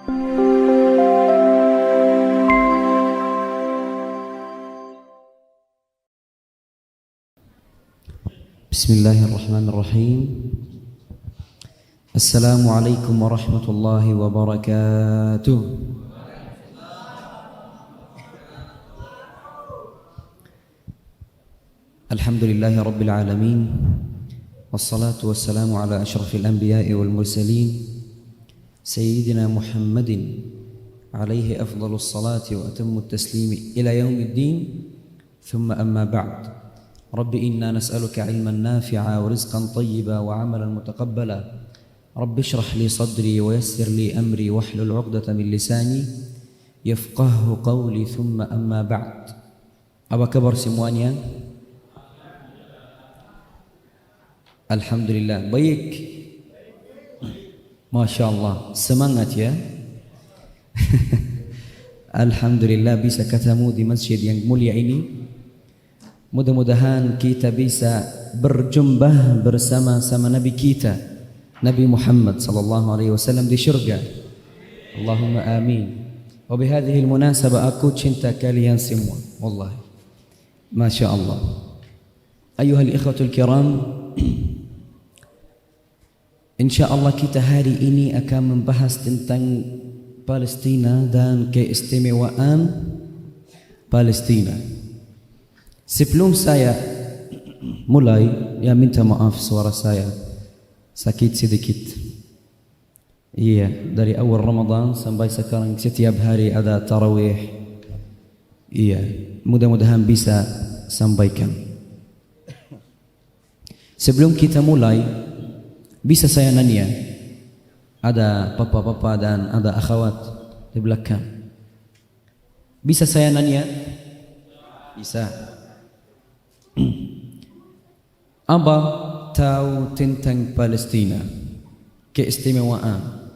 Bismillahirrahmanirrahim. Assalamualaikum warahmatullahi wabarakatuh. Alhamdulillahi rabbil alamin. Wassalatu wassalamu ala ashrafil anbiya'i wal mursalin Sayyidina Muhammadin alaihi afdalus salati wa atammut taslimi ila yaumiddin. Thumma amma ba'd. Rabbi inna nas'aluka ilman nafi'a wa rizqan tayyiba wa amalan mutaqabbala. Rabbi shrah li sadri wa yassir li amri wahlul 'uqdatan min lisani yafqahu qawli. Thumma amma ba'd. Apa kabar semuanya? Alhamdulillah, baik. Masya Allah, semangat ya. Alhamdulillah bisa ketemu di masjid yang mulia ini. Mudah-mudahan kita bisa berjumpa bersama-sama Nabi kita, Nabi Muhammad sallallahu alaihi wasallam di syurga. Allahumma amin. Wa bihadhihi almunasabah aku cinta kalian semua. Wallahi. Masya Allah. Ayuhal ikhwatul kiram, insyaallah kita hari ini akan membahas tentang Palestina dan keistimewaan Palestina. Sebelum saya mulai, ya minta maaf suara saya sakit sedikit. Iya, dari awal Ramadan sampai sekarang setiap hari ada tarawih. Iya, mudah-mudahan bisa sampaikan. Sebelum kita mulai, bisa saya nanya? Ada papa-papa dan ada akhwat di belakang. Bisa saya nanya? Bisa. Apa tahu tentang Palestina? Keistimewaan.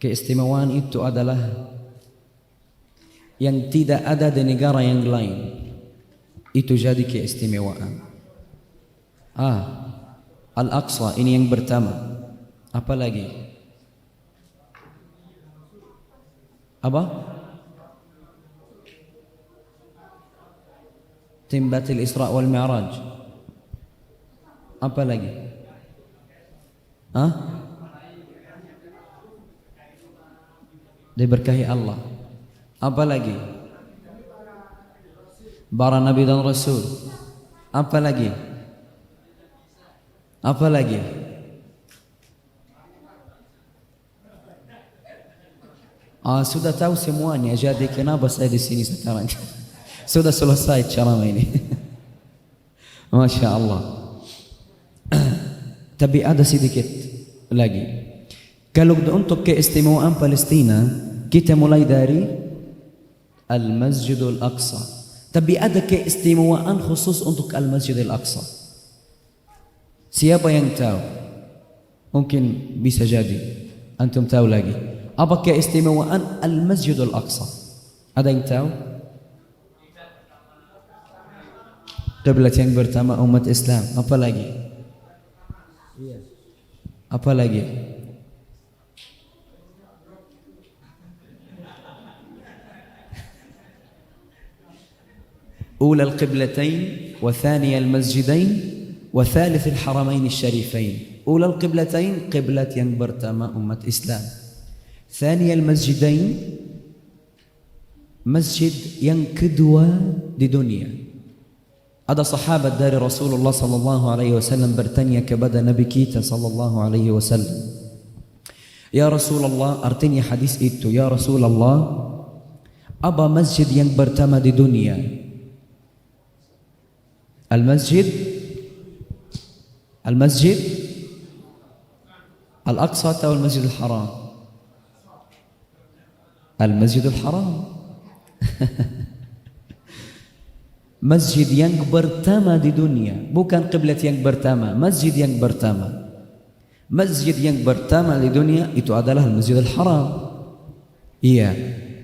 Keistimewaan itu adalah yang tidak ada di negara yang lain. Itu jadi keistimewaan. Al-Aqsa ini yang pertama. Apa lagi? Apa? Timbatil Isra wal Mi'raj. Apa lagi? Diberkahi Allah. Apa lagi? Para nabi dan rasul. Apa lagi? Apa lagi? Sudah tahu semuanya. Jadi kenapa saya di sini sekarang? Sudah selesai ceramah ini. Masya Allah. Tapi ada sedikit lagi. Kalau untuk keistimewaan Palestina, kita mulai dari Al-Masjidul Aqsa. Tapi ada keistimewaan khusus untuk Al-Masjidul Aqsa. Siapa yang tahu? Mungkin bisa jadi antum tahu lagi. Apa keistimewaan Al-Masjidul Aqsa? Ada yang tahu? Kiblat yang pertama umat Islam. Apa lagi? Apa lagi? أولى القبلتين وثاني المسجدين وثالث الحرمين الشريفين. أولى القبلتين قبلة yang pertama umat Islam. ثاني المسجدين masjid yang kedua di dunia. Ada sahabat dari Rasulullah sallallahu alaihi wasallam bertanya kepada Nabi kita sallallahu alaihi wasallam, "Ya Rasulullah," artinya hadis itu, "Ya Rasulullah, apa masjid yang pertama di dunia? Al-Masjid Al-Aqsa atau Al-Masjid Al-Haram?" Al-Masjid Al-Haram. Masjid yang pertama di dunia, bukan kiblat yang pertama, masjid yang pertama. Masjid yang pertama di dunia itu adalah Al-Masjid Al-Haram. Iya.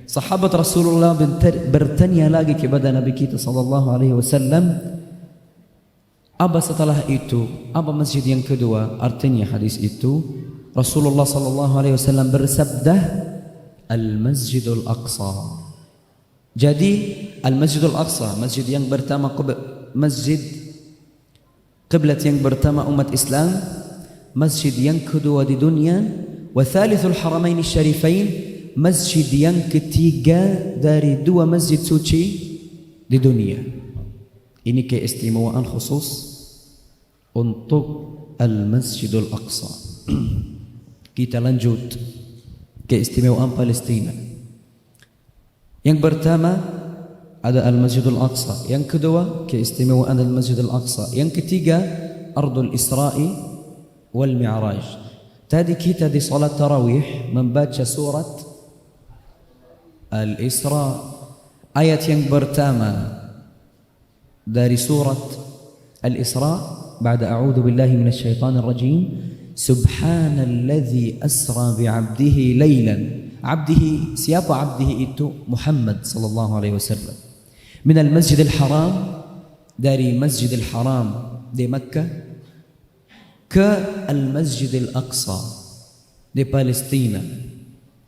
Sahabat Rasulullah bertanya lagi kepada Nabi kita sallallahu alaihi wasallam, apa setelah itu? Apa masjid yang kedua? Artinya hadis itu Rasulullah sallallahu alaihi wasallam bersabda, Al-Masjidul Aqsa. Jadi Al-Masjidul Aqsa, masjid yang pertama, masjid qiblat yang pertama umat Islam, masjid yang kedua di dunia, wa thalithul haramain syarifain, masjid yang ketiga dari dua masjid suci di dunia. Ini keistimewaan khusus untuk Al-Masjidul Aqsa. Kita lanjut keistimewaan Palestina. Yang pertama ada Al-Masjidul Aqsa, yang kedua keistimewaan Al-Masjidul Aqsa, yang ketiga Ardul Isra'i wal Mi'raj. Tadi kita di salat tarawih membaca surat Al-Isra, ayat yang pertama dari surat Al-Isra, بعد أعوذ بالله من الشيطان الرجيم سبحان الذي أسرى بعبده ليلا. عبده siapa عبده itu? Muhammad sallallahu alaihi wasallam. من المسجد الحرام, dari Masjidil Haram di Makkah ke Al-Masjidil Aqsa di Palestina,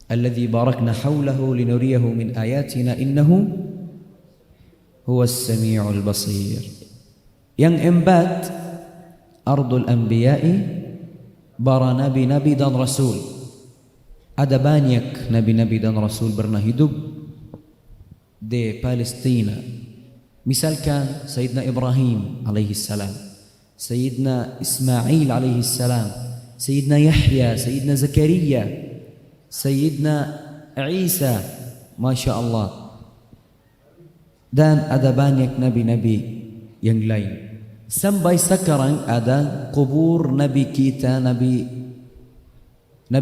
الذي باركنا حوله لنريه من آياتنا إنه هو السميع البصير. Yang empat Ardul Anbiya'i, para nabi-nabi dan rasul. Ada banyak nabi-nabi dan rasul pernah hidup di Palestina. Misalkan Sayyidina Ibrahim alaihi salam, Sayyidina Ismail alaihi salam, Sayyidina Yahya, Sayyidina Zakaria, Sayyidina Isa, Masya Allah. Dan ada banyak nabi-nabi yang lain. Sampai sekarang ada kubur Nabi kita, Nabi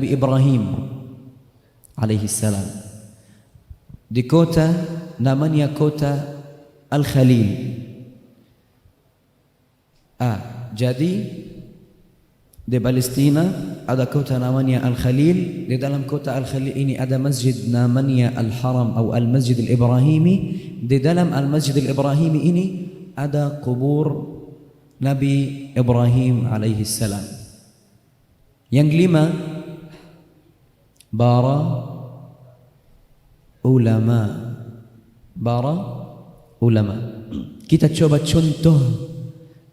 Ibrahim alaihi salam di kota namanya kota Al-Khalil. Jadi di Palestina ada kota namanya Al-Khalil. Di dalam kota Al-Khalil ini ada masjid namanya Al-Haram atau Al-Masjid Al-Ibrahimi. Di dalam Al-Masjid Al-Ibrahimi ini ada kubur Nabi Ibrahim alaihi salam. Yang lima, para ulama. Para ulama. Kita coba contoh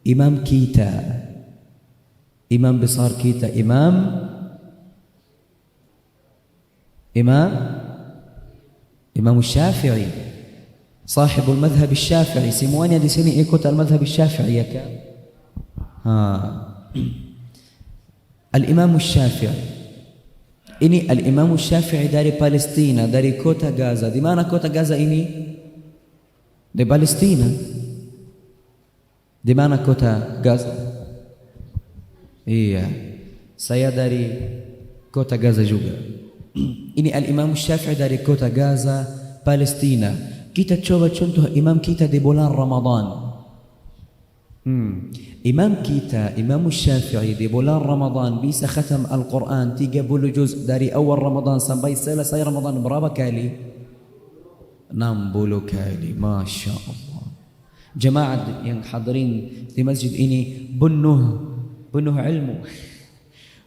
imam kita, imam besar kita, Imam Syafi'i, sahibul madhhab Syafi'i. Semuanya di sini ikut al-madhhab Syafi'i, ya kan? Al-Imam Syafi'i. Ini Al-Imam Syafi'i dari Palestina, dari kota Gaza. Di mana kota Gaza ini? Di Palestina. Di mana kota Gaza? Iya, saya dari kota Gaza juga. Ini Al-Imam Syafi'i dari kota Gaza, Palestina. Kita coba contoh imam kita di bulan Ramadan. Imam kita, Imam Syafi'i di bulan Ramadan bisa khatam Al-Quran 30 juz dari awal Ramadan sampai selesai Ramadan. Berapa kali? 60 kali. Masya Allah. Jemaah yang hadirin di masjid ini penuh ilmu,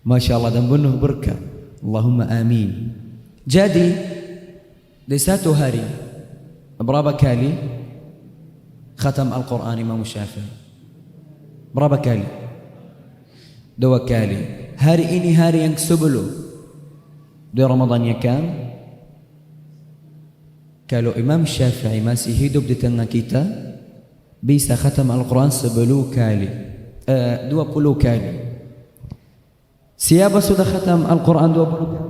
Masya Allah, dan penuh berkah. Allahumma amin. Jadi di satu hari berapa kali khatam Al-Quran Imam Syafi'i? Berapa kali? 2 kali. Hari ini hari yang sebelum di Ramadan, ya kan? Kalau Imam Syafi'i masih hidup di tengah kita, bisa khatam Al-Quran 10 kali, 20 kali. Siapa sudah khatam Al-Quran 20 kali?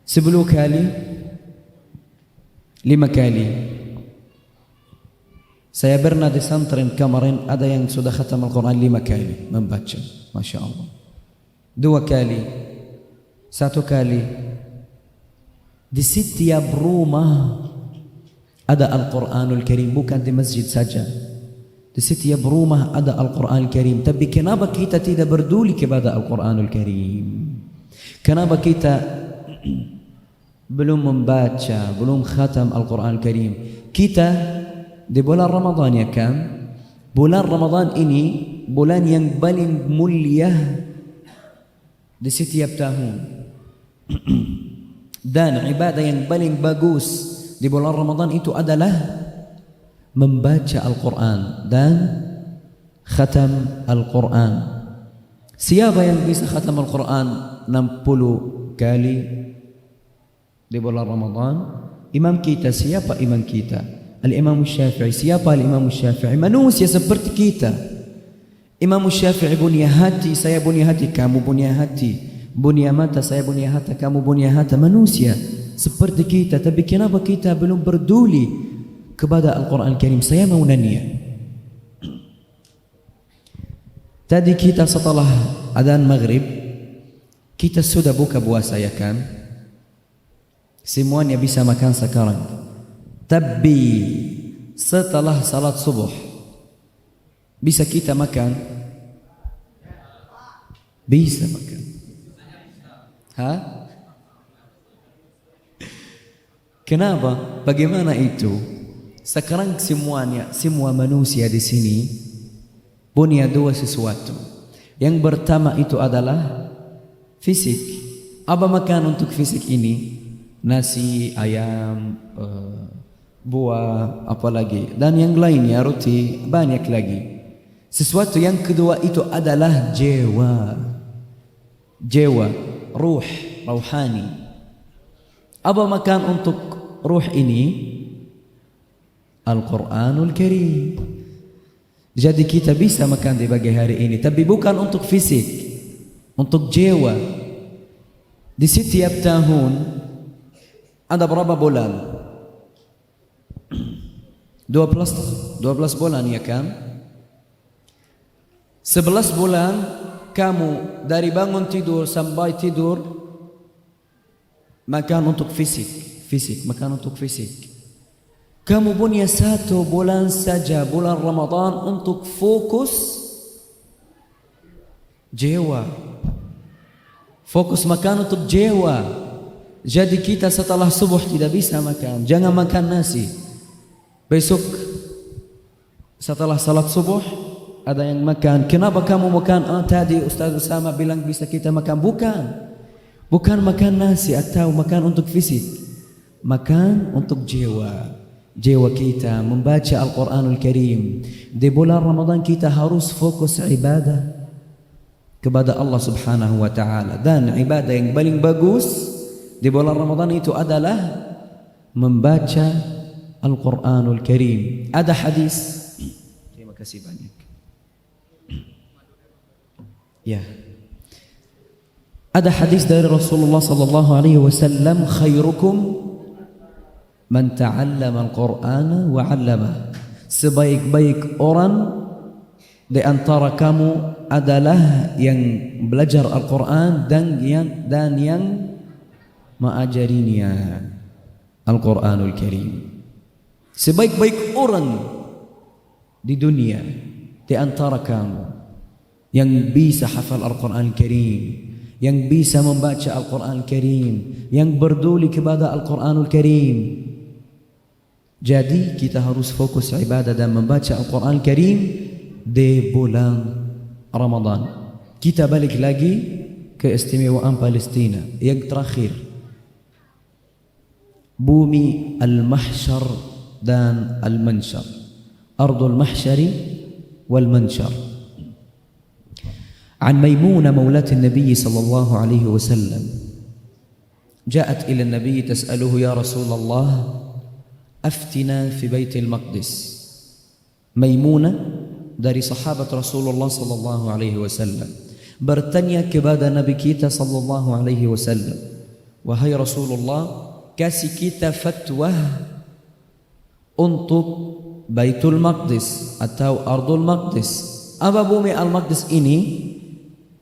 10 kali, 5 kali. Saya pernah di santren kemarin ada yang sudah khatam Al-Quran 5 kali membaca, Masya Allah. 2 kali, 1 kali. Di setiap rumah ada Al-Quranul Karim, bukan di masjid saja. Di setiap rumah ada Al-Quranul Karim. Tapi kenapa kita tidak peduli kepada Al-Quranul Karim? Kenapa kita belum membaca, belum khatam Al-Quranul Karim? Kita di bulan Ramadan, ya kan? Bulan Ramadan ini bulan yang paling mulia di setiap tahun. Dan ibadah yang paling bagus di bulan Ramadan itu adalah membaca Al-Quran dan khatam Al-Quran. Siapa yang bisa khatam Al-Quran 60 kali di bulan Ramadan? Imam kita. Siapa imam kita? Al-Imam Syafi'i. Siapa Al-Imam Syafi'i? Manusia seperti kita. Imam Syafi'i punya hati, saya punya hati, kamu punya hati. Punya mata, saya punya hati, kamu punya hati. Manusia seperti kita. Tapi kenapa kita belum peduli kepada Al-Quran Al-Karim? Saya mau nanya. Tadi kita setelah adzan maghrib, kita sudah buka puasa, ya kan? Semuanya bisa makan sekarang. Tapi setelah salat subuh bisa kita makan? Bisa makan. Hah? Kenapa? Bagaimana itu? Sekarang semua manusia di sini punya dua sesuatu. Yang pertama itu adalah fisik. Apa makan untuk fisik ini? Nasi, ayam, buah, apalagi, dan yang lainnya, roti, banyak lagi. Sesuatu yang kedua itu adalah jiwa, ruh, rauhani. Apa makan untuk ruh ini? Al-Quranul Karim. Jadi kita bisa makan di pagi hari ini, tapi bukan untuk fisik, untuk jiwa. Di setiap tahun ada berapa bulan? 12 bulan, ya kan? 11 bulan kamu dari bangun tidur sampai tidur makan untuk fisik, makan untuk fisik. Kamu punya 1 bulan saja, bulan Ramadan, untuk fokus jiwa. Fokus makan untuk jiwa. Jadi kita setelah subuh tidak bisa makan. Jangan makan nasi. Besok setelah salat subuh ada yang makan. Kenapa kamu makan? Tadi Ustaz Usama bilang bisa kita makan. Bukan makan nasi atau makan untuk fisik. Makan untuk jiwa. Jiwa kita membaca Al-Quranul Karim. Di bulan Ramadan kita harus fokus ibadah kepada Allah Subhanahu wa Ta'ala. Dan ibadah yang paling bagus di bulan Ramadan itu adalah membaca Al-Quranul Karim. Ada hadis. Terima kasih banyak. Ya. Ada hadis dari Rasulullah sallallahu alaihi wasallam, khairukum man ta'allama al-Qur'ana wa 'allama. Sebaik-baik orang di antara kamu adalah yang belajar Al-Quran dan yang mengajarinya Al-Quranul Karim. Sebaik-baik orang di dunia di antara kamu yang bisa hafal Al-Quran Al-Karim, yang bisa membaca Al-Quran Al-Karim, yang peduli kepada Al-Quranul Karim. Jadi kita harus fokus ibadah dan membaca Al-Quran Al-Karim di bulan Ramadan. Kita balik lagi ke keistimewaan Palestina. Yang terakhir, bumi al-mahsyar dan al-mansyar. Ardul mahsyari wal mansyar. عن ميمونة مولاة النبي صلى الله عليه وسلم جاءت إلى النبي تسأله يا رسول الله أفتنا في بيت المقدس. ميمونة dari sahabat Rasulullah sallallahu alaihi wasallam bertanya kepada Nabi kita sallallahu alaihi wasallam, wahai Rasulullah, kasih kita fatwa untuk Baitul Maqdis atau Ardul Maqdis. Apa bumi Al-Maqdis ini?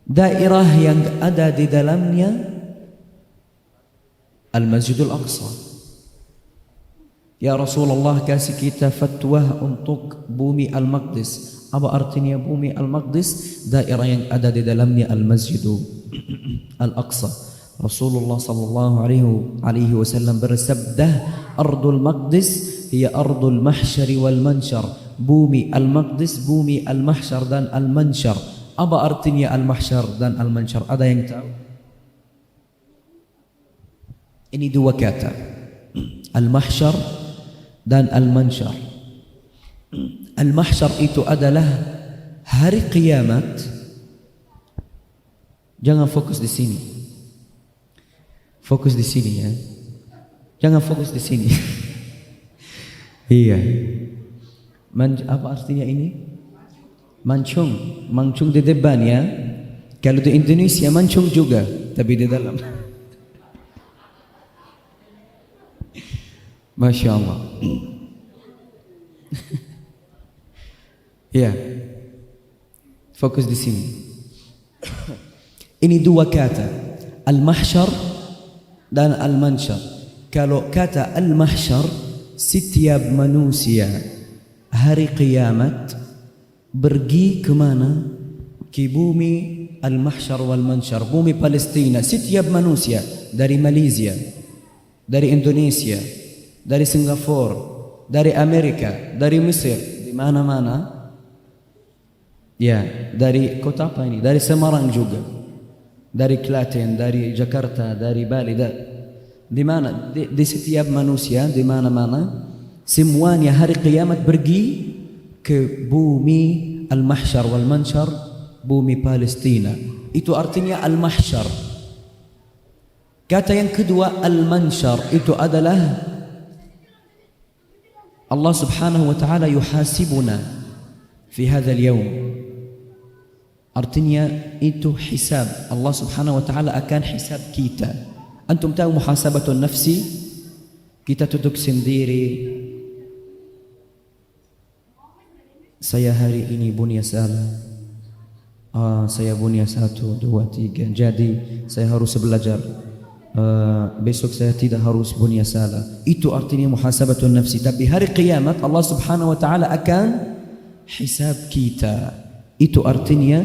Daerah yang ada di dalamnya Al-Masjidul Aqsa. Ya Rasulullah, kasih kita fatwa untuk bumi Al-Maqdis. Apa artinya bumi Al-Maqdis? Daerah yang ada di dalamnya Al-Masjidul Al-Aqsa. Rasulullah sallallahu alaihi wasallam bersabda, Ardul Maqdis hiya ardul mahsyari wal mansyar. Bumi Al-Maqdis, bumi Al-Mahsyar dan Al-Mansyar. Apa artinya Al-Mahsyar dan Al-Mansyar? Ada yang tahu? Ini dua kata, al-mahsyar dan al-mansyar. Al-mahsyar itu adalah hari kiamat. Jangan fokus di sini. Fokus di sini ya. Jangan fokus di sini. Iya. Apa artinya ini? Mancung. Mancung di depan ya. Kalau di Indonesia mancung juga, tapi di dalam. Masya Allah. Ya. Fokus di sini. Ini dua kata, al-mahsyar dan al-mansyar. Kalau kata al-mahsyar, setiap manusia hari kiamat pergi kemana? Ke bumi al-mahsyar wal-mansyar, bumi Palestina. Setiap manusia dari Malaysia, dari Indonesia, dari Singapura, dari Amerika, dari Mesir, di mana-mana. Ya, dari kota apa ini? Dari Semarang juga, dari Klaten, dari Jakarta, dari Bali, di mana? Di setiap manusia, di mana-mana, semuanya hari kiamat pergi ke bumi al-mahsyar wal-mansyar, bumi Palestina. Itu artinya al-mahsyar. Kata yang kedua al-mansyar itu adalah Allah subhanahu wa ta'ala yuhasibuna fi hadzal yawm. Artinya itu hisab. Allah subhanahu wa ta'ala akan hisab kita. Antum tahu muhasabatun nafsi? Kita duduk sendiri. Saya hari ini bunya salah. Saya bunya 1, 2, 3. Jadi saya harus belajar. Besok saya tidak harus bunya salah. Itu artinya muhasabatun nafsi. Tapi hari kiamat Allah subhanahu wa ta'ala akan hisab kita. Itu artinya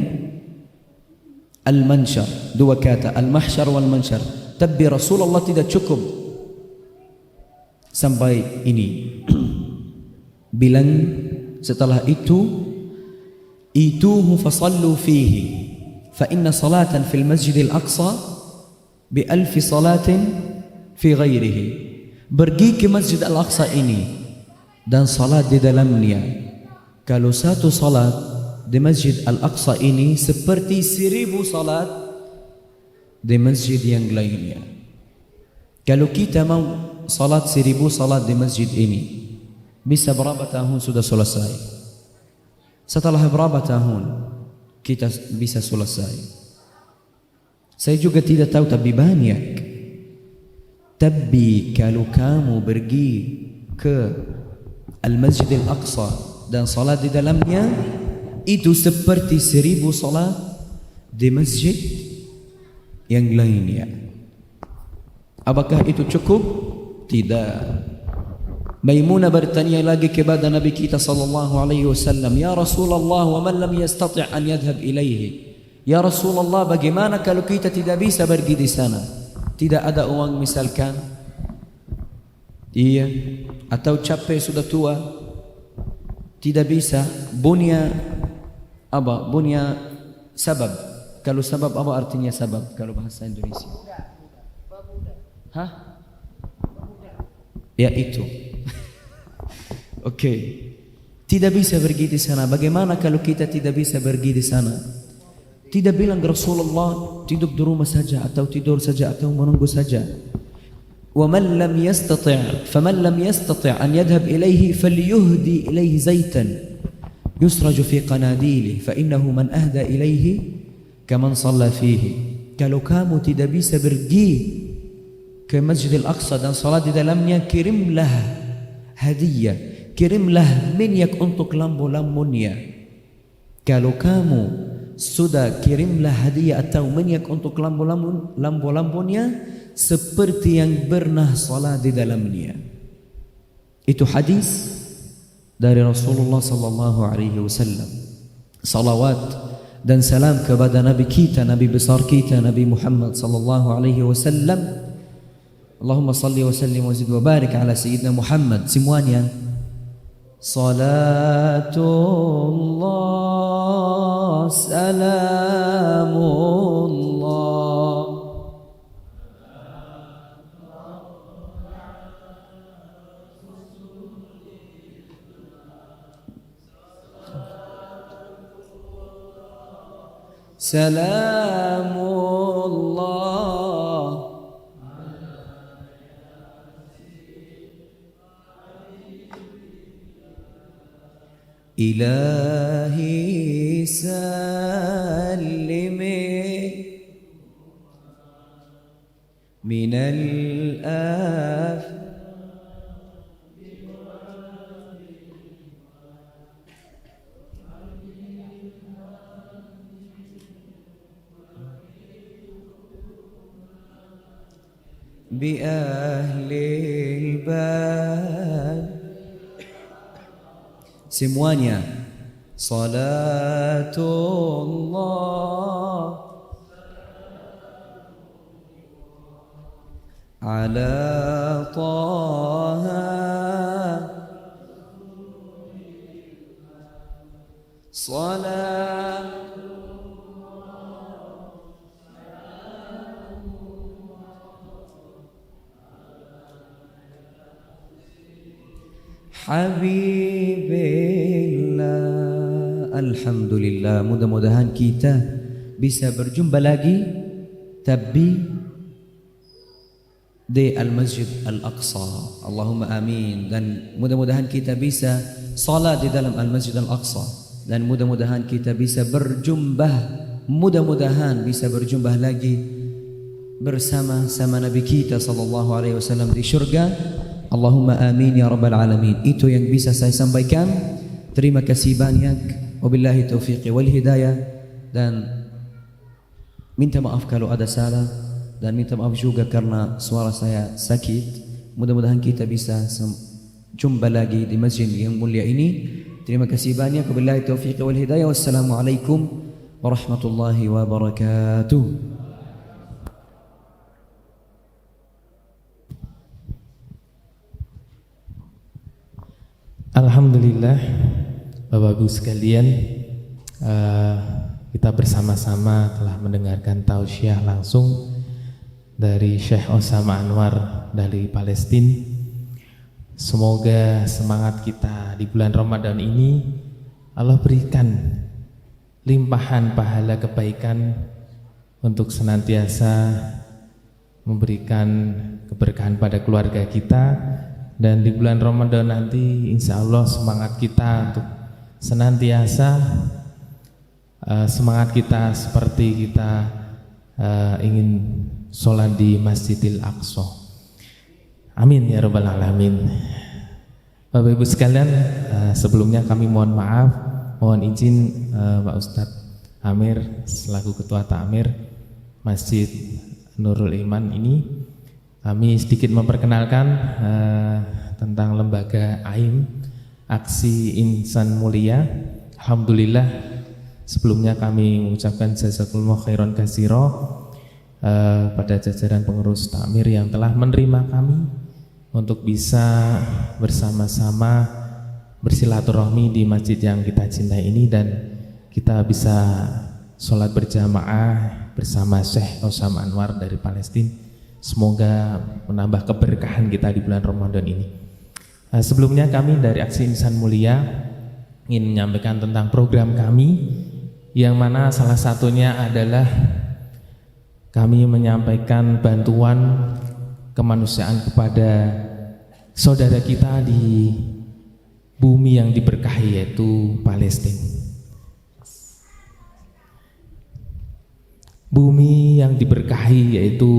al-mansyar. Dua kata, al-mahsyar wal-mansyar. Tapi Rasulullah tidak cukup sampai ini. Bilang setelah itu, ituhu fasallu fihi fa inna salatan fil masjidil aqsa bi alfi salatin fi ghairihi. Pergi ke Masjid Al-Aqsa ini dan salat di dalamnya. Kalau satu salat di Masjid Al-Aqsa ini seperti 1000 salat di masjid yang lainnya. Kalau kita mau salat 1000 salat di masjid ini, bisa berapa tahun sudah selesai? Setelah berapa tahun kita bisa selesai? Saya juga tidak tahu, tapi banyak. Tapi kalau kamu pergi ke Al-Masjid Al-Aqsa dan salat di dalamnya, itu seperti 1000 salat di masjid yang lainnya. Apakah itu cukup? Tidak. Maimunah bertanya lagi kepada Nabi kita sallallahu alaihi wasallam, "Ya Rasulullah, wa man lam yastati' an yadhhab ilaihi?" Ya Rasulullah, bagaimana kalau kita tidak bisa pergi di sana? Tidak ada uang misalkan. Iya, atau capek sudah tua. Tidak bisa. Bunya apa? Bunya sabab. Kalau sabab apa artinya sabab kalau bahasa Indonesia? Hah? Ya itu. Oke. Tidak bisa pergi di sana. Bagaimana kalau kita tidak bisa pergi di sana? Tidak bilang Rasulullah duduk di rumah saja atau tidur saja atau menunggu saja. وَمَنْ لَمْ يَسْتَطِعْ فَمَنْ لَمْ يَسْتَطِعْ أَنْ يَذْهَبْ إِلَيْهِ فَلْيُهْدِي إِلَيْهِ زَيْتًا يُسْرَجُ فِي قَنَادِيلِهِ فَإِنَّهُ مَنْ أَهْدَى إِلَيْهِ كَمَنْ صَلَّى فِيهِ. Kalau kamu tidak bisa pergi ke Masjid Al-Aqsa dan salat di dalamnya, kirimlah hadiah, kirimlah minyak untuk lampu-lampunya. Kalau kamu sudah kirimlah hadiah atau minyak untuk lampu-lampunya seperti yang pernah salat di dalamnya. Itu hadis dari Rasulullah sallallahu alaihi wasallam. Salawat dan salam kepada Nabi kita, Nabi besar kita, Nabi Muhammad sallallahu alaihi wasallam. Allahumma salli wa sallim wa zid wa barik ala sayyidina Muhammad. Semuanya salatullah salamullah Salamullah Ilahi sallimi minal af bi ahlil bab. Semuanya Salatullah ala Taha Salat Habibillah. Alhamdulillah, mudah-mudahan kita bisa berjumpa lagi tapi di Al-Masjid Al-Aqsa. Allahumma amin. Dan mudah-mudahan kita bisa salat di dalam Al-Masjid Al-Aqsa, dan mudah-mudahan kita bisa berjumpa, mudah-mudahan bisa berjumpa lagi bersama-sama Nabi kita sallallahu alaihi wasallam di syurga. Allahumma amin ya rabbal alamin. Itu yang bisa saya sampaikan. Terima kasih banyak. Wabillahi taufiq wal hidayah. Dan minta maaf kalau ada salah, dan minta maaf juga karena suara saya sakit. Mudah-mudahan kita bisa jumpa lagi di masjid yang mulia ini. Terima kasih banyak. Wabillahi taufiq wal hidayah. Wassalamualaikum warahmatullahi wabarakatuh. Alhamdulillah, Bapak Ibu sekalian, kita bersama-sama telah mendengarkan tausiah langsung dari Syekh Osama Anwar dari Palestina. Semoga semangat kita di bulan Ramadan ini Allah berikan limpahan pahala kebaikan untuk senantiasa memberikan keberkahan pada keluarga kita. Dan di bulan Ramadan nanti insya Allah semangat kita untuk senantiasa semangat kita seperti kita ingin sholat di Masjidil Aqsa. Amin ya rabbal alamin. Bapak Ibu sekalian, sebelumnya kami mohon maaf, mohon izin Pak Ustadz Amir selaku Ketua Takmir Masjid Nurul Iman ini, kami sedikit memperkenalkan tentang lembaga AIM, Aksi Insan Mulia. Alhamdulillah, sebelumnya kami mengucapkan jazakumullah khairan katsira pada jajaran pengurus takmir yang telah menerima kami untuk bisa bersama-sama bersilaturahmi di masjid yang kita cintai ini, dan kita bisa sholat berjamaah bersama Syekh Osama Anwar dari Palestina. Semoga menambah keberkahan kita di bulan Ramadan ini. Sebelumnya kami dari Aksi Insan Mulia ingin menyampaikan tentang program kami, yang mana salah satunya adalah kami menyampaikan bantuan kemanusiaan kepada saudara kita di bumi yang diberkahi, yaitu Palestina. Bumi yang diberkahi yaitu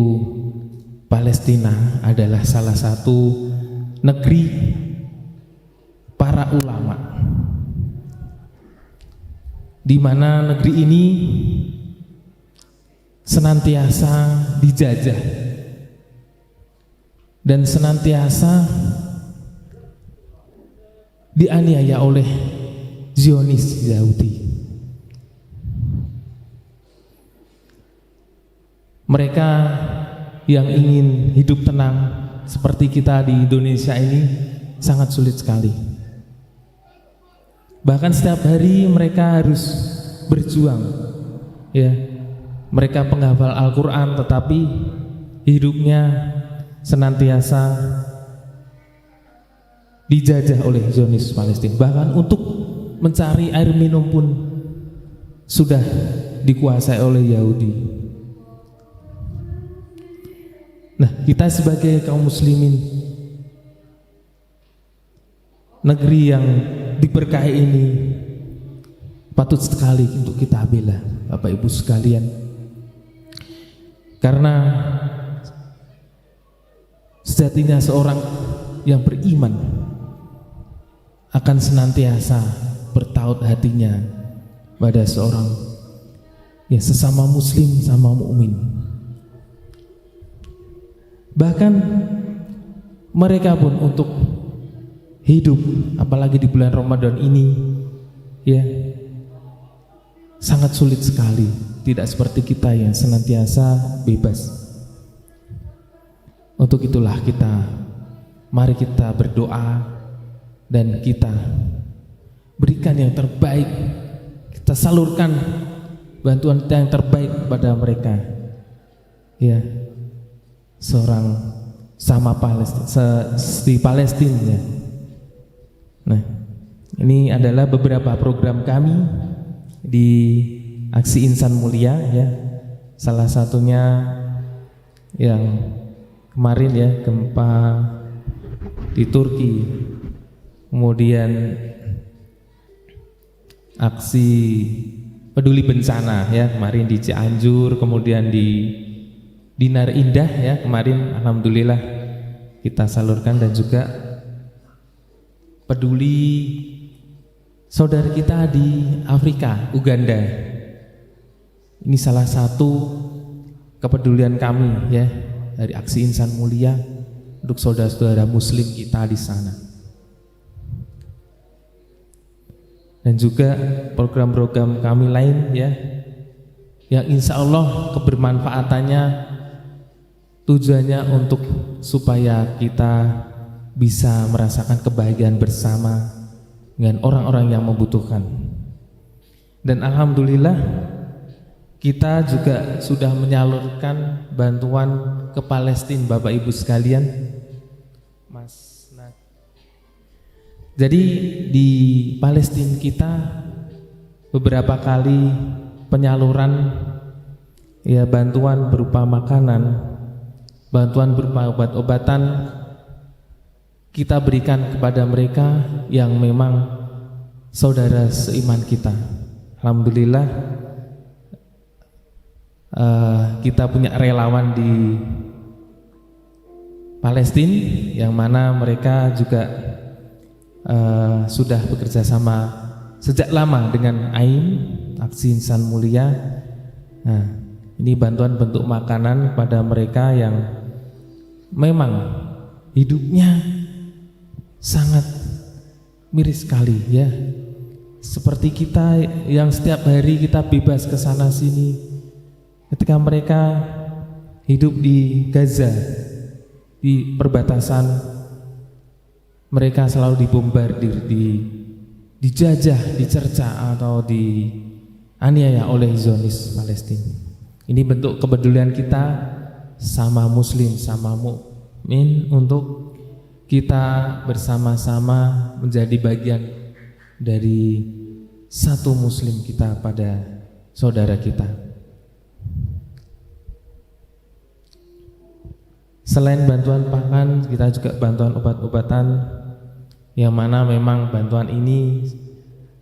Palestina adalah salah satu negeri para ulama, di mana negeri ini senantiasa dijajah dan senantiasa dianiaya oleh Zionis Yahudi. Mereka yang ingin hidup tenang seperti kita di Indonesia ini sangat sulit sekali. Bahkan setiap hari mereka harus berjuang, ya. Mereka penghafal Al-Quran, tetapi hidupnya senantiasa dijajah oleh Zionis Palestina. Bahkan untuk mencari air minum pun sudah dikuasai oleh Yahudi. Nah, kita sebagai kaum muslimin, negeri yang diberkahi ini patut sekali untuk kita bela, Bapak Ibu sekalian. Karena sejatinya seorang yang beriman akan senantiasa bertaut hatinya pada seorang yang sesama muslim, sama mukmin. Bahkan mereka pun untuk hidup, apalagi di bulan Ramadan ini, ya sangat sulit sekali. Tidak seperti kita yang senantiasa bebas. Untuk itulah mari kita berdoa dan kita berikan yang terbaik, kita salurkan bantuan kita yang terbaik kepada mereka. Ya, seorang sama di Palestina. Ya. Nah, ini adalah beberapa program kami di Aksi Insan Mulia, ya. Salah satunya yang kemarin, ya, gempa di Turki, kemudian aksi peduli bencana, ya, kemarin di Cianjur, kemudian di Dinar Indah, ya, kemarin alhamdulillah kita salurkan, dan juga peduli saudara kita di Afrika, Uganda. Ini salah satu kepedulian kami, ya, dari Aksi Insan Mulia untuk saudara-saudara muslim kita di sana. Dan juga program-program kami lain, ya, yang insya Allah kebermanfaatannya tujuannya untuk supaya kita bisa merasakan kebahagiaan bersama dengan orang-orang yang membutuhkan. Dan alhamdulillah kita juga sudah menyalurkan bantuan ke Palestina, Bapak Ibu sekalian. Jadi di Palestina kita beberapa kali penyaluran, ya, bantuan berupa makanan, bantuan berupa obat-obatan kita berikan kepada mereka yang memang saudara seiman kita. Alhamdulillah kita punya relawan di Palestina yang mana mereka juga sudah bekerja sama sejak lama dengan AIM, Aksi Insan Mulia. Nah, ini bantuan bentuk makanan kepada mereka yang memang hidupnya sangat miris sekali, ya. Seperti kita yang setiap hari kita bebas ke sana sini. Ketika mereka hidup di Gaza, di perbatasan, mereka selalu dibombardir, dijajah, dicerca atau dianiaya oleh Zionis Palestina. Ini bentuk kepedulian kita sama muslim, sama mukmin, untuk kita bersama-sama menjadi bagian dari satu muslim kita pada saudara kita. Selain bantuan pangan, kita juga bantuan obat-obatan, yang mana memang bantuan ini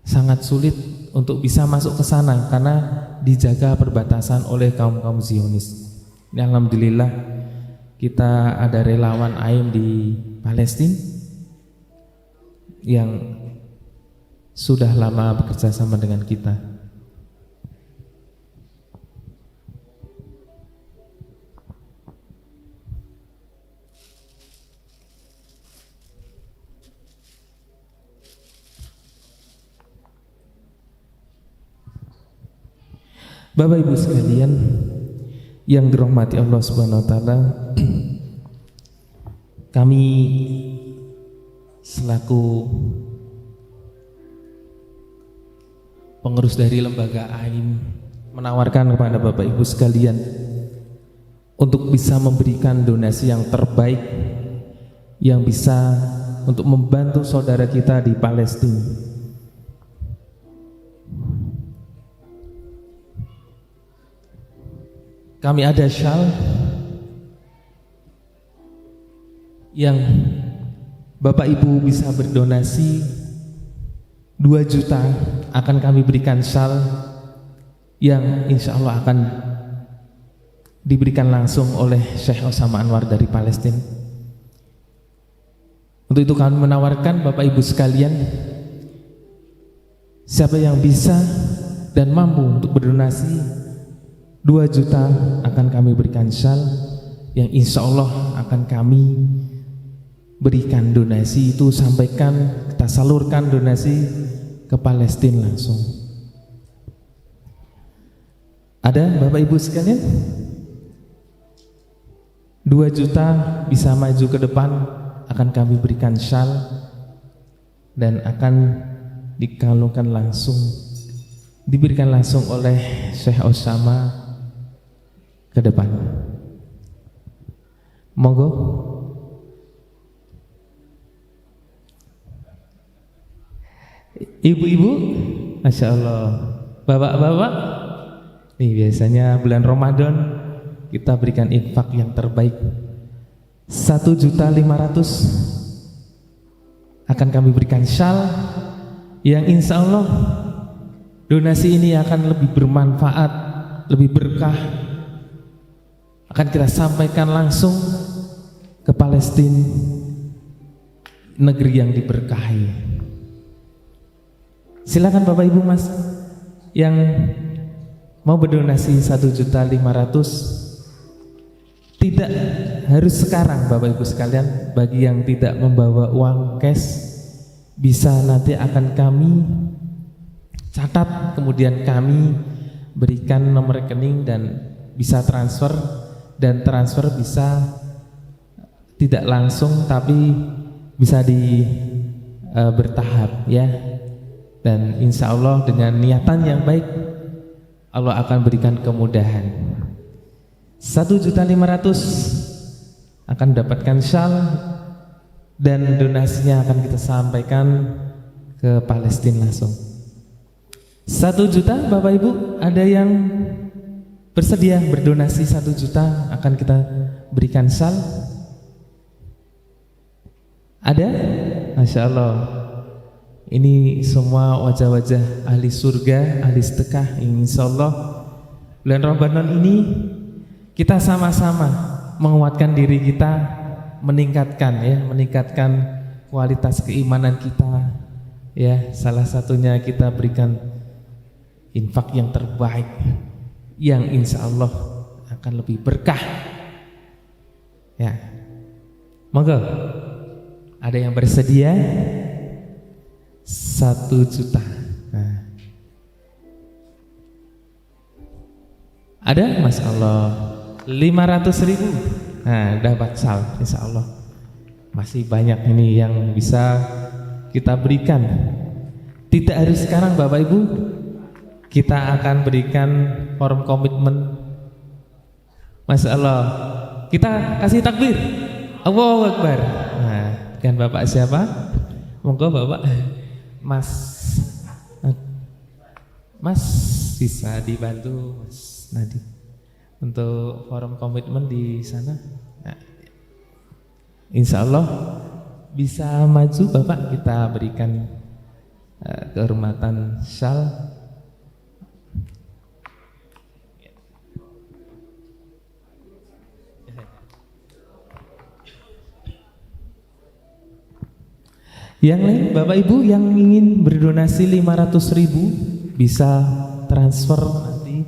sangat sulit untuk bisa masuk ke sana karena dijaga perbatasan oleh kaum Zionis. Ini alhamdulillah kita ada relawan AIM di Palestina yang sudah lama bekerja sama dengan kita. Bapak Ibu sekalian yang dirahmati Allah Subhanahu wa taala, kami selaku pengurus dari lembaga AIM menawarkan kepada Bapak Ibu sekalian untuk bisa memberikan donasi yang terbaik yang bisa untuk membantu saudara kita di Palestina. kami ada syal yang Bapak Ibu bisa berdonasi 2 juta, akan kami berikan syal yang insya Allah akan diberikan langsung oleh Syekh Osama Anwar dari Palestina. Untuk itu kami menawarkan Bapak Ibu sekalian, siapa yang bisa dan mampu untuk berdonasi 2 juta akan kami berikan syal yang insya Allah akan kami berikan donasi itu, sampaikan, kita salurkan donasi ke Palestina langsung. Ada Bapak Ibu sekalian? 2 juta bisa maju ke depan, akan kami berikan syal dan akan dikalungkan langsung, diberikan langsung oleh Syekh Osama ke depan. Monggo. Ibu-ibu, Masya Allah. Bapak-bapak, nih biasanya bulan Ramadan kita berikan infak yang terbaik. 1.500.000 akan kami berikan syal yang insya Allah donasi ini akan lebih bermanfaat, lebih berkah, akan kita sampaikan langsung ke Palestina, negeri yang diberkahi. Silakan Bapak Ibu Mas yang mau berdonasi 1.500.000, tidak harus sekarang Bapak Ibu sekalian. Bagi yang tidak membawa uang cash, bisa nanti akan kami catat, kemudian kami berikan nomor rekening dan bisa transfer, dan transfer bisa tidak langsung tapi bisa bertahap ya. Dan insya Allah dengan niatan yang baik Allah akan berikan kemudahan. 1.500.000 akan mendapatkan syal dan donasinya akan kita sampaikan ke Palestina langsung. 1 juta Bapak Ibu, ada yang bersedia berdonasi 1 juta, akan kita berikan syal? Ada? Masya Allah. Ini semua wajah-wajah ahli surga, ahli sedekah. Insya Allah bulan Ramadan ini kita sama-sama menguatkan diri kita, meningkatkan kualitas keimanan kita. Ya, salah satunya kita berikan infak yang terbaik, yang insya Allah akan lebih berkah. Ya, monggo. Ada yang bersedia? 1 juta. Nah. Ada? Masya Allah. 500.000. Nah, dapat sal, insya Allah. Masih banyak ini yang bisa kita berikan. Tidak harus sekarang Bapak Ibu. Kita akan berikan form komitmen. Masya Allah. Kita kasih takbir. Allahu Akbar. Nah, dengan Bapak siapa? Monggo Bapak. Mas bisa dibantu Mas Nadi untuk forum komitmen di sana. Nah, insya Allah bisa maju Bapak, kita berikan kehormatan syal. Yang lain Bapak Ibu yang ingin berdonasi 500.000 bisa transfer nanti.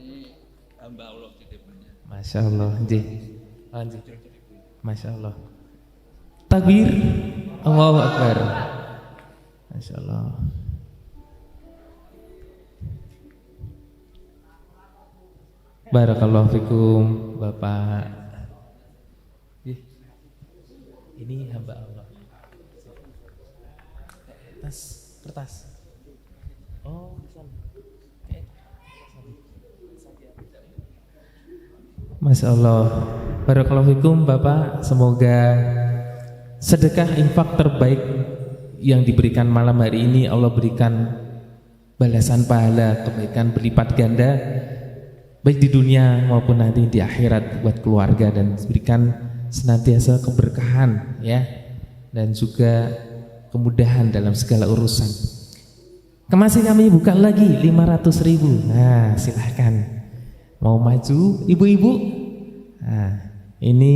Ini hamba Allah di depannya. Masya Allah. Masya Allah. Takbir. Allahu Akbar. Masya Allah. Barakallahu fikum Bapak. Ini hamba Allah. Kertas. Oh, Masya Allah. Barakallahu fikum Bapak. Semoga sedekah infak terbaik yang diberikan malam hari ini Allah berikan balasan pahala kebaikan berlipat ganda baik di dunia maupun nanti di akhirat buat keluarga, dan berikan senantiasa keberkahan ya, dan juga kemudahan dalam segala urusan. Masih kami buka lagi 500.000. Nah, silahkan mau maju ibu-ibu. Nah, ini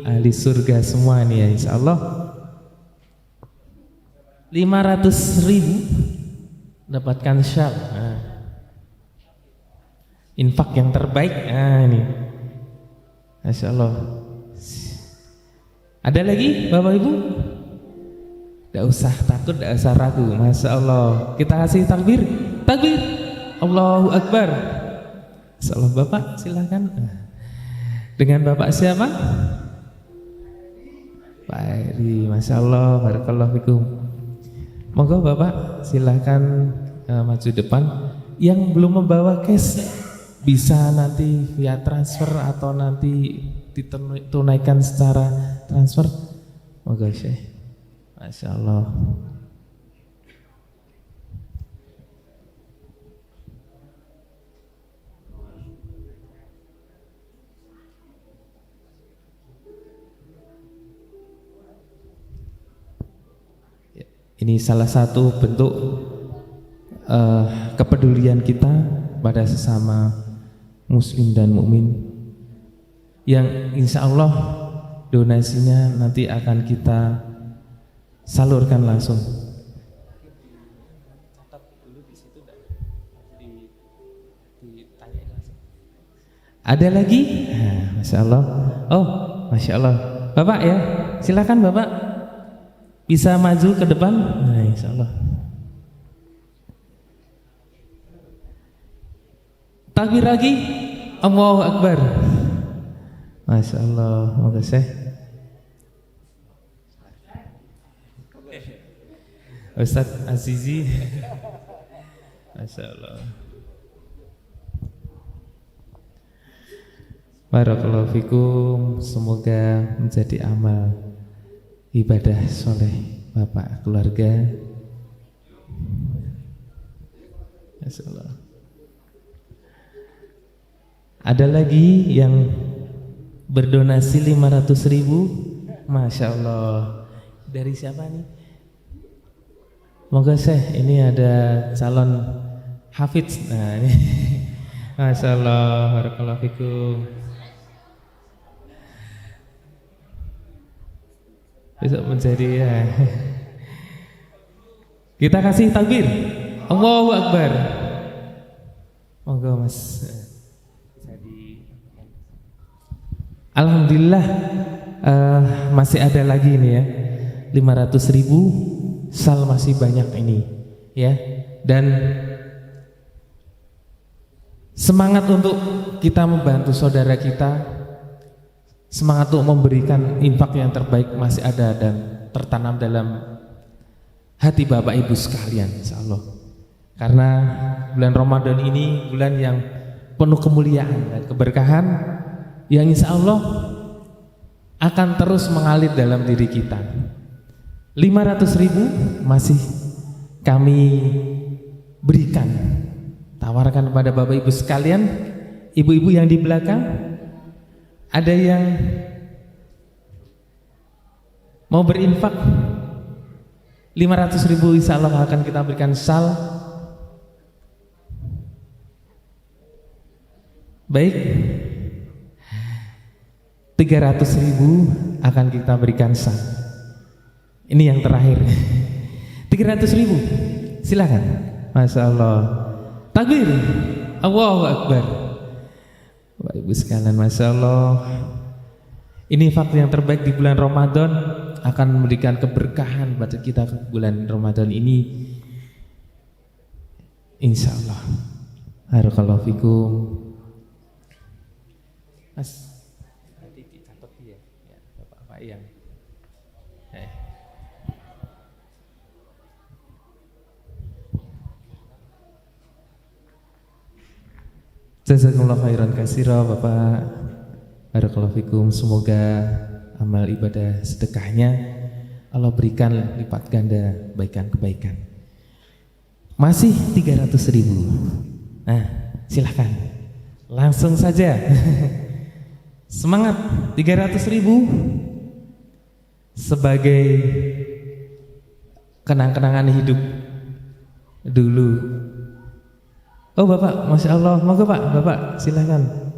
ahli surga semua nih ya, insya Allah. 500.000 dapatkan syal. Nah, infak yang terbaik. Nah, ini Masya Allah. Ada lagi Bapak Ibu? Tidak usah takut, tidak usah ragu. Masya Allah. Kita kasih takbir. Takbir. Allahu Akbar. Masya Allah. Bapak silakan. Dengan Bapak siapa? Pak Eri. Masya Allah. Barakallahu fikum. Monggo Bapak silakan maju depan. Yang belum membawa cash bisa nanti via transfer atau nanti ditunaikan secara transfer. Monggo Syekh. Masya Allah. Ini salah satu bentuk kepedulian kita pada sesama muslim dan mukmin, yang insya Allah donasinya nanti akan kita salurkan langsung. Ada lagi? Nah, Masya Allah. Oh, Masya Allah. Bapak ya, silakan Bapak bisa maju ke depan. Nah, Insya Allah. Takbir lagi. Allahu Akbar. Masya Allah. Moga Syekh. Ustadz Azizi. Masya Allah. Barakallahu fikum. Semoga menjadi amal ibadah soleh Bapak keluarga. Masya Allah. Ada lagi yang berdonasi 500.000. Masya Allah. Dari siapa nih? Moga Syekh, ini ada calon hafidz. Nah ini Masya Allah. Barakallahu fikum. Besok menjadi ya. Kita kasih takbir. Allahu Akbar. Monggo Mas. Alhamdulillah masih ada lagi nih ya, 500.000. Sal masih banyak ini ya, dan semangat untuk kita membantu saudara kita, semangat untuk memberikan infak yang terbaik masih ada dan tertanam dalam hati Bapak Ibu sekalian, insyaallah. Karena bulan Ramadan ini bulan yang penuh kemuliaan dan keberkahan, yang insya Allah akan terus mengalir dalam diri kita. 500.000 masih kami berikan, tawarkan kepada Bapak Ibu sekalian. Ibu-ibu yang di belakang, ada yang mau berinfak 500.000, insya Allah akan kita berikan sal. Baik, 300.000 akan kita berikan sal. Ini yang terakhir. 300.000. Silakan. Masya Allah. Takbir. Allahu Akbar. Bapak Ibu sekalian, Masya Allah. Ini fakta yang terbaik di bulan Ramadan, akan memberikan keberkahan pada kita ke bulan Ramadan ini, insya Allah. Barakallahu fikum. Mas, nanti dicatat ya, Bapak yang. Jazakumullah khairan katsira Bapak. Barakallahu fikum. Semoga amal ibadah sedekahnya Allah berikan lipat ganda kebaikan-kebaikan. Masih 300.000. Nah, silahkan langsung saja. Semangat. 300.000 sebagai kenang-kenangan hidup dulu. Oh Bapak, Masya Allah, monggo Pak, Bapak silahkan.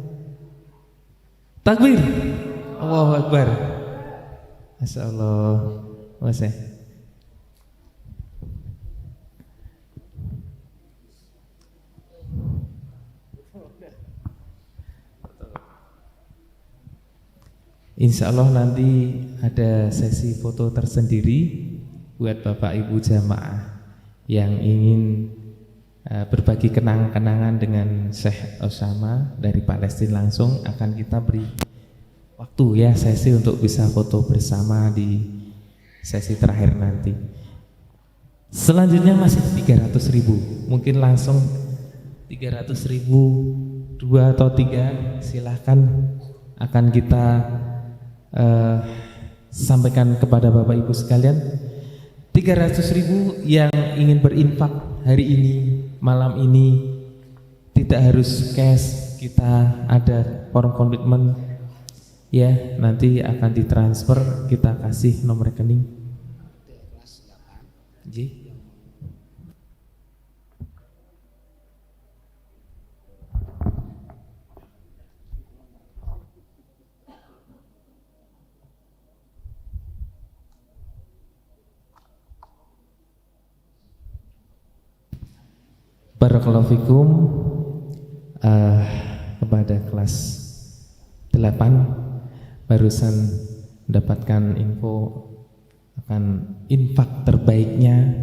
Takbir, Allahu Akbar. Masya Allah, Masya. Insya Allah nanti ada sesi foto tersendiri buat Bapak Ibu jamaah yang ingin berbagi kenang-kenangan dengan Syekh Osama dari Palestina langsung. Akan kita beri waktu ya sesi untuk bisa foto bersama di sesi terakhir nanti. Selanjutnya masih 300.000, mungkin langsung 300.000 2 atau 3 silahkan akan kita sampaikan kepada Bapak Ibu sekalian. 300.000 yang ingin berinfak hari ini, malam ini, tidak harus cash, kita ada form komitmen ya, nanti akan ditransfer, kita kasih nomor rekening. Ji. Barakallahu fikum. Kepada kelas 8 barusan mendapatkan info akan infak terbaiknya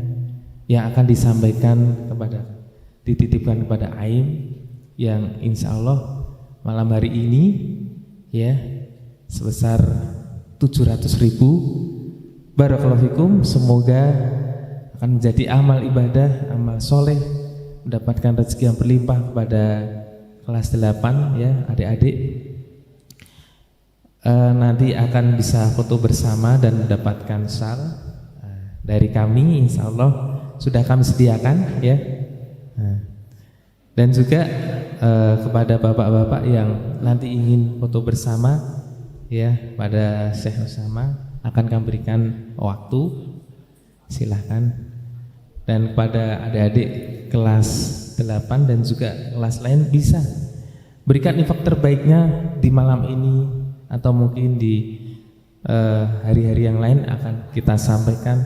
yang akan disampaikan kepada, dititipkan kepada Aim yang insya Allah malam hari ini ya sebesar 700.000. Barakallahu fikum, semoga akan menjadi amal ibadah, amal soleh, mendapatkan rezeki yang berlimpah kepada kelas 8 ya adik-adik. Nanti akan bisa foto bersama dan mendapatkan shawl dari kami, insya Allah sudah kami sediakan ya. Dan juga kepada bapak-bapak yang nanti ingin foto bersama ya pada Syekh Osama akan kami berikan waktu, silahkan. Dan kepada adik-adik kelas 8 dan juga kelas lain bisa berikan infak terbaiknya di malam ini atau mungkin di hari-hari yang lain akan kita sampaikan.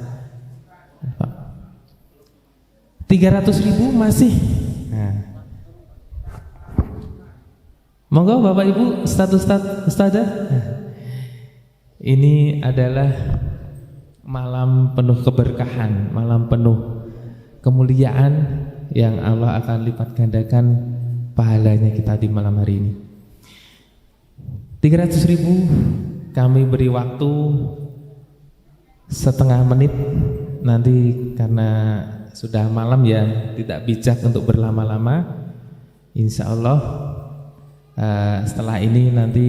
300.000 masih. Nah. Monggo Bapak Ibu, Ustadzah. Ini adalah malam penuh keberkahan, malam penuh kemuliaan yang Allah akan lipat gandakan pahalanya kita di malam hari ini. 300.000 kami beri waktu setengah menit nanti karena sudah malam ya tidak bijak untuk berlama-lama. Insya Allah setelah ini nanti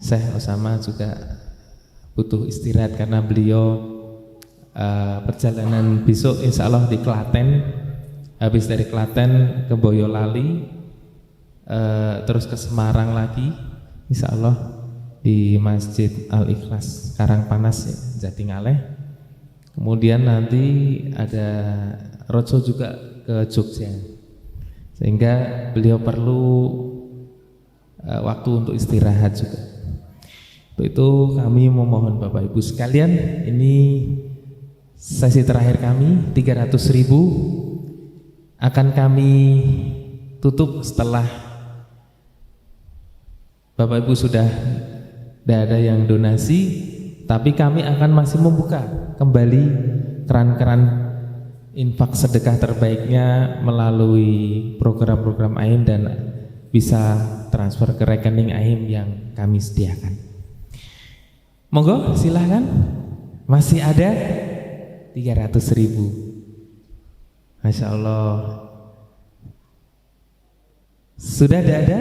Syekh Osama juga butuh istirahat karena beliau perjalanan besok insya Allah di Klaten. Habis dari Klaten ke Boyolali, terus ke Semarang lagi, insya Allah di Masjid Al-Ikhlas Karangpanas ya, Jatingaleh. Kemudian nanti ada roadshow juga ke Jogja, sehingga beliau perlu waktu untuk istirahat juga. Untuk itu kami memohon Bapak Ibu sekalian, ini sesi terakhir kami, 300.000 akan kami tutup setelah Bapak Ibu sudah tidak ada yang donasi, tapi kami akan masih membuka kembali keran-keran infak sedekah terbaiknya melalui program-program AIM dan bisa transfer ke rekening AIM yang kami sediakan. Monggo silahkan, masih ada 300.000. Masya Allah. Sudah ada?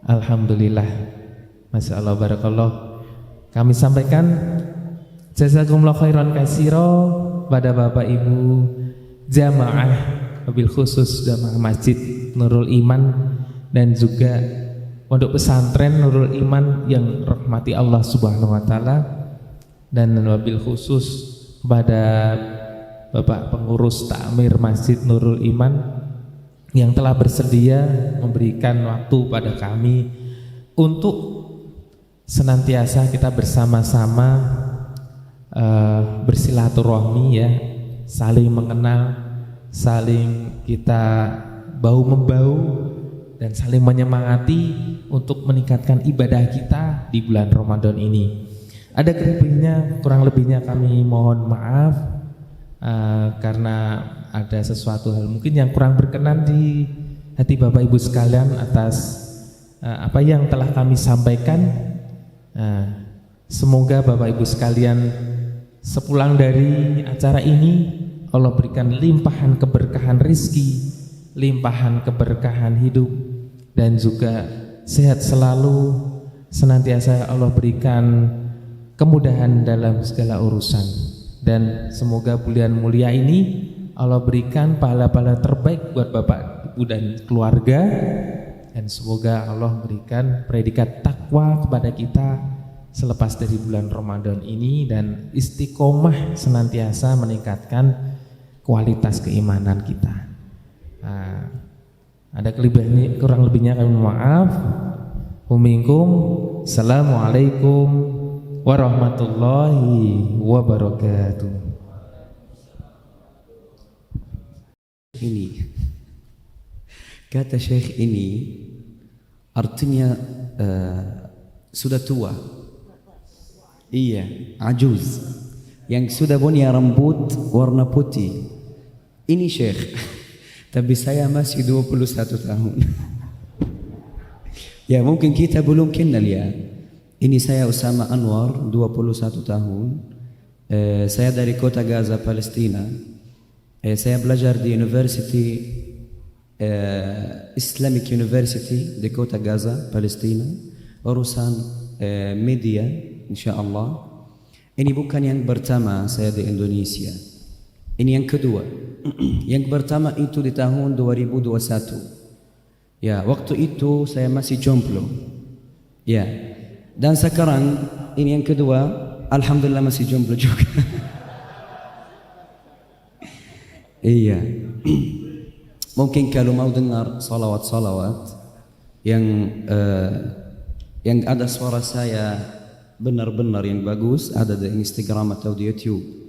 Alhamdulillah. Masya Allah, barakallah. Kami sampaikan jazakumullah khairan katsira pada Bapak Ibu jamaah, wabil khusus jamaah Masjid Nurul Iman dan juga pondok pesantren Nurul Iman yang rahmati Allah Subhanahu wa taala, dan wabil khusus kepada Bapak pengurus takmir Masjid Nurul Iman yang telah bersedia memberikan waktu pada kami untuk senantiasa kita bersama-sama bersilaturahmi ya, saling mengenal, saling kita bahu-membahu dan saling menyemangati untuk meningkatkan ibadah kita di bulan Ramadan ini. Ada kelebihnya, kurang lebihnya kami mohon maaf karena ada sesuatu hal mungkin yang kurang berkenan di hati Bapak Ibu sekalian atas apa yang telah kami sampaikan. Semoga Bapak Ibu sekalian sepulang dari acara ini Allah berikan limpahan keberkahan rizki, limpahan keberkahan hidup, dan juga sehat selalu, senantiasa Allah berikan kemudahan dalam segala urusan. Dan semoga bulan mulia ini Allah berikan pahala-pahala terbaik buat Bapak Ibu dan keluarga, dan semoga Allah berikan predikat takwa kepada kita selepas dari bulan Ramadan ini, dan istiqomah senantiasa meningkatkan kualitas keimanan kita. Ada kelebihan, kurang lebihnya kami maaf. Huminkum, assalamualaikum warahmatullahi wabarakatuh. Ini kata Syekh ini artinya sudah tua. Iya, ajuz yang sudah punya rambut warna putih. Ini Syekh, tapi saya masih 21 tahun. Ya mungkin kita belum kenal ya. Ini saya Usama Anwar, 21 tahun. Saya dari kota Gaza, Palestina. Saya belajar di University Islamic University di kota Gaza, Palestina. Urusan media, insyaallah. Ini bukan yang pertama saya di Indonesia. Ini yang kedua. Yang pertama itu di tahun 2021. Ya, waktu itu saya masih jomblo. Ya. Dan sekarang ini yang kedua, alhamdulillah masih jomblo juga. Iya. Mungkin kalau mau dengar salawat-salawat yang ada suara saya benar-benar yang bagus, ada di Instagram atau di YouTube.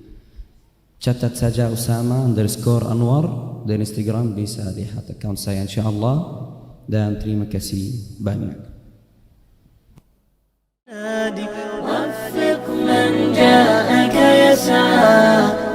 Catat saja Usama_Anwar di Instagram, bisa lihat account saya insyaallah, dan terima kasih banyak. وفق من جاءك يسعى